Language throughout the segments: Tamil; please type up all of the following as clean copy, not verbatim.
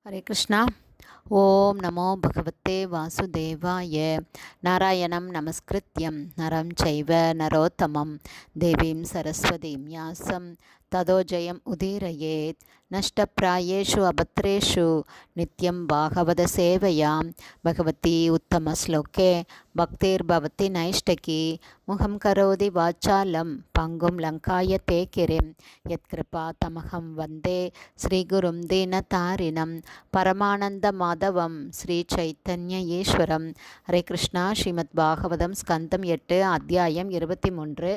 ஹரே கிருஷ்ணா. ஓம் நமோ பகவத்தே வாசுதேவாய. நாராயணம் நமஸ்கிருத்யம் நரம் சைவ நரோத்தமம் தேவீம் சரஸ்வதீம் யாசம் ததோ ஜெயம் உதீரயேத். நஷ்டப்பிராயேஷு அபத்ரேஷு நித்யம் பாகவத சேவையாம் பகவதி உத்தம ஸ்லோகே பக்திர்பவதி நைஷ்டகி முகம் கரோதி வாச்சாலம் பங்கும் லங்காய தேக்கிரிம் யத்கிருபா தமகம் வந்தே ஸ்ரீகுரும் தீனதாரிணம் பரமானந்த மாதவம் ஸ்ரீ சைத்தன்ய ஈஸ்வரம். ஹரே கிருஷ்ணா. ஸ்ரீமத் பாகவதம் ஸ்கந்தம் 8 அத்தியாயம் 23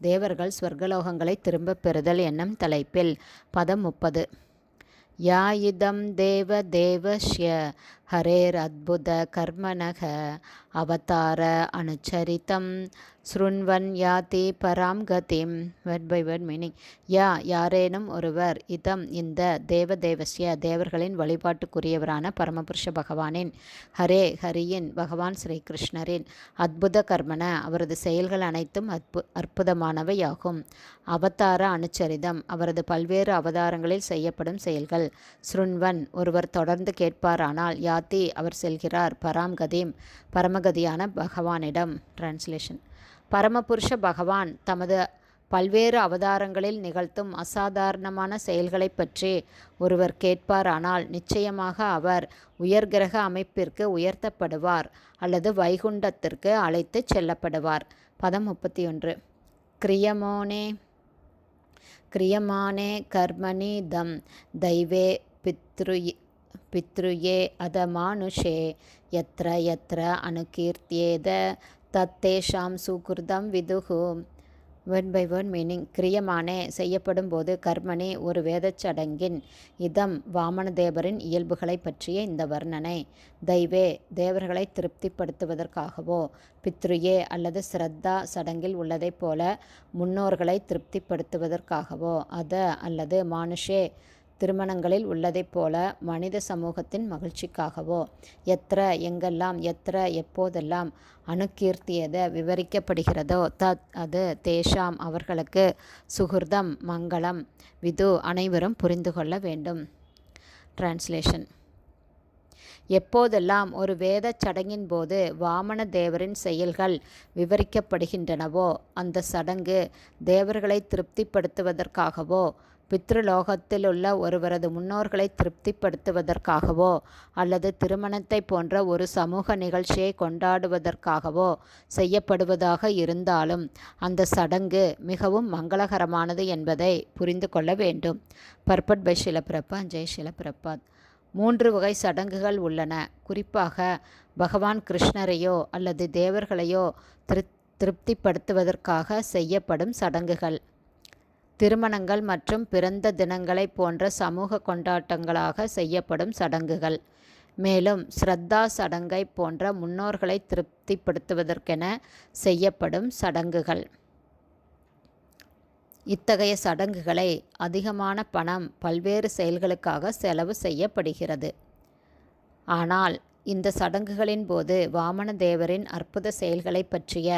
தேவர்கள் ஸ்வர்கலோகங்களை திரும்பப் பெறுதல் என்னும் தலைப்பில் பதம் 30. யா இதம் தேவ தேவஸ்ய ஹரேர் அத்புத கர்மணக அவதார அனுச்சரித்தம் ஸ்ருண்வன் யாதி பராம் கதிம். Word by word meaning. யாரேனும் ஒருவர் இதம் இந்த தேவதேவஸ்ய தேவர்களின் வழிபாட்டுக்குரியவரான பரமபுருஷ பகவானின் ஹரியின் பகவான் ஸ்ரீகிருஷ்ணரின் அத்புத கர்மன அவரது செயல்கள் அனைத்தும் அற்புதமானவையாகும். அவதார அனுச்சரிதம் அவரது பல்வேறு அவதாரங்களில் செய்யப்படும் செயல்கள். ஸ்ருண்வன் ஒருவர் தொடர்ந்து கேட்பாரானால் யாதி அவர் செல்கிறார் பராம் கதிம் பரமகதியான பகவானிடம். டிரான்ஸ்லேஷன். பரமபுருஷ பகவான் தமது பல்வேறு அவதாரங்களில் நிகழ்த்தும் அசாதாரணமான செயல்களை பற்றி ஒருவர் கேட்பாரானால் நிச்சயமாக அவர் உயர்கிரக அமைப்பிற்கு உயர்த்தப்படுவார் அல்லது வைகுண்டத்திற்கு அழைத்து செல்லப்படுவார். பதம் 31. கிரியமானே கர்மணி தம் தெய்வே பித்ருயே அத மானுஷே யத்ர யத்ர அனுகீர்த்தியேத தத்தேஷாம் சுகிருதம் விதுகு. Word by word meaning. கிரியமானே செய்யப்படும் போது, கர்மனே ஒரு வேதச் சடங்கின், இதம் வாமனதேவரின் இயல்புகளை பற்றிய இந்த வர்ணனை. தெய்வே தேவர்களை திருப்திப்படுத்துவதற்காகவோ, பித்ருயே அல்லது ஸ்ரத்தா சடங்கில் உள்ளதைப் போல முன்னோர்களை திருப்திப்படுத்துவதற்காகவோ, அத அல்லது மானுஷே திருமணங்களில் உள்ளதைப் போல மனித சமூகத்தின் மகிழ்ச்சிக்காகவோ, எத்திர எங்கெல்லாம், எத்திர எப்போதெல்லாம், அனுகீர்த்தியத விவரிக்கப்படுகிறதோ, தத் அது, தேஷாம் அவர்களுக்கு, சுகிருதம் மங்களம், விது அனைவரும் புரிந்து கொள்ள வேண்டும். டிரான்ஸ்லேஷன். எப்போதெல்லாம் ஒரு வேத சடங்கின் போது வாமன தேவரின் செயல்கள் விவரிக்கப்படுகின்றனவோ, அந்த சடங்கு தேவர்களை திருப்திப்படுத்துவதற்காகவோ, பித்ருலோகத்திலுள்ள ஒருவரது முன்னோர்களை திருப்திப்படுத்துவதற்காகவோ அல்லது திருமணத்தை போன்ற ஒரு சமூக நிகழ்ச்சியை கொண்டாடுவதற்காகவோ செய்யப்படுவதாக இருந்தாலும் அந்த சடங்கு மிகவும் மங்களகரமானது என்பதை புரிந்து கொள்ள வேண்டும். பர்பட் பை ஷில பிரபாத். ஜெய் ஷில பிரபாத். 3 வகை சடங்குகள் உள்ளன. குறிப்பாக பகவான் கிருஷ்ணரையோ அல்லது தேவர்களையோ திருப்திப்படுத்துவதற்காக செய்யப்படும் சடங்குகள். திருமணங்கள் மற்றும் பிறந்த தினங்களை போன்ற சமூக கொண்டாட்டங்களாக செய்யப்படும் சடங்குகள். மேலும் ஸ்ரத்தா சடங்கை போன்ற முன்னோர்களை திருப்திப்படுத்துவதற்கென செய்யப்படும் சடங்குகள். இத்தகைய சடங்குகளை அதிகமான பணம் பல்வேறு செயல்களுக்காக செலவு செய்யப்படுகிறது. ஆனால் இந்த சடங்குகளின் போது வாமன தேவரின் அற்புத செயல்களை பற்றிய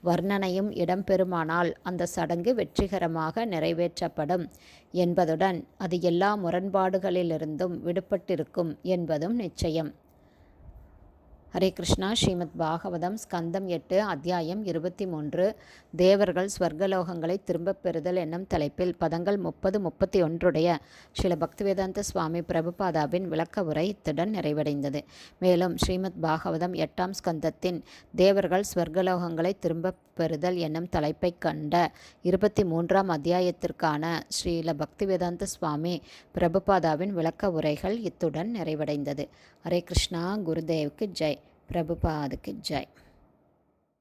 வர்ணனையும் இடம்பெறுமானால் அந்த சடங்கு வெற்றிகரமாக நிறைவேற்றப்படும் என்பதுடன் அது எல்லா முரண்பாடுகளிலிருந்தும் விடுபட்டிருக்கும் என்பதும் நிச்சயம். ஹரே கிருஷ்ணா. ஸ்ரீமத் பாகவதம் ஸ்கந்தம் 8 அத்தியாயம் 23 தேவர்கள் ஸ்வர்கலோகங்களை திரும்பப் பெறுதல் என்னும் தலைப்பில் பதங்கள் 30-31 ஸ்ரீல பக்திவேதாந்த சுவாமி பிரபுபாதாவின் விளக்க உரை இத்துடன் நிறைவடைந்தது. மேலும் ஸ்ரீமத் பாகவதம் 8ஆம் ஸ்கந்தத்தின் தேவர்கள் ஸ்வர்கலோகங்களை திரும்பப் பெறுதல் என்னும் தலைப்பை கண்ட 23ஆம் அத்தியாயத்திற்கான ஸ்ரீல பக்திவேதாந்த சுவாமி பிரபுபாதாவின் விளக்க உரைகள் இத்துடன் நிறைவடைந்தது. ஹரே கிருஷ்ணா. குருதேவுக்கு ஜெய். பிரபுபாதுக்கு ஜெய்.